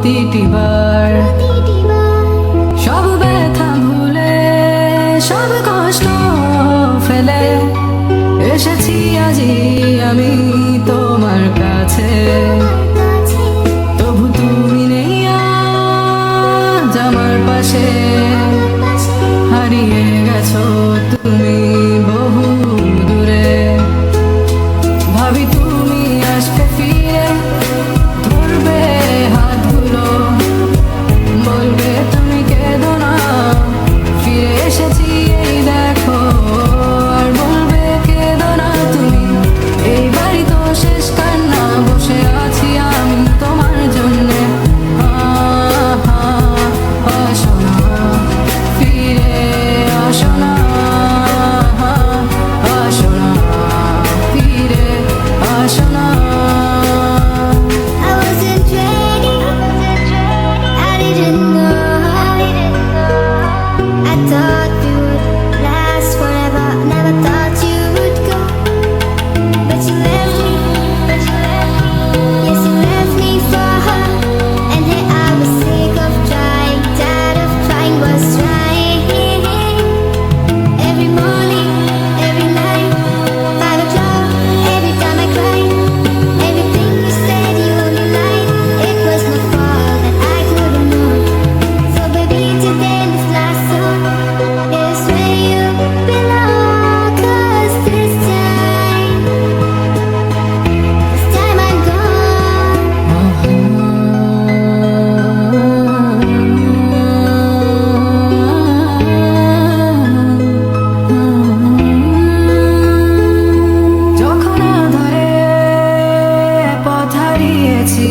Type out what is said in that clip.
প্রতিটি বার সব ব্যথা ভুলে সব কষ্ট ফেলে এসেছি আজি আমি তোমার কাছে। তবু তুমি নেই আজ আমার পাশে, হারিয়ে গেছো তুমি বহু দূরে। ভাবি তুমি আসবে ফিরে, ধরবে হাতগুলো, বলবে তুমি কেঁদো না, ফিরে এসেছি এই দেখো। আর বলবে কেঁদো না তুমি, এই বাড়ি তো শেষ কান্না, বসে আছি আমি তোমার জন্যে। আসো না, ফিরে আসো না, আসো না, ফিরে আসো না। I wasn't ready, I didn't know. I thought we would last forever, never thought you would go. But you left me, yes you left me for her. And then I was sick of trying, tired of trying, was trying. Every morning, every night, 5 o'clock, every time I cried. Everything you said you only lied. It was my fault that I couldn't know. So baby today this last song is where you belong. 'Cause this time I'm gone. যখন আধারে পথ হারিয়েছি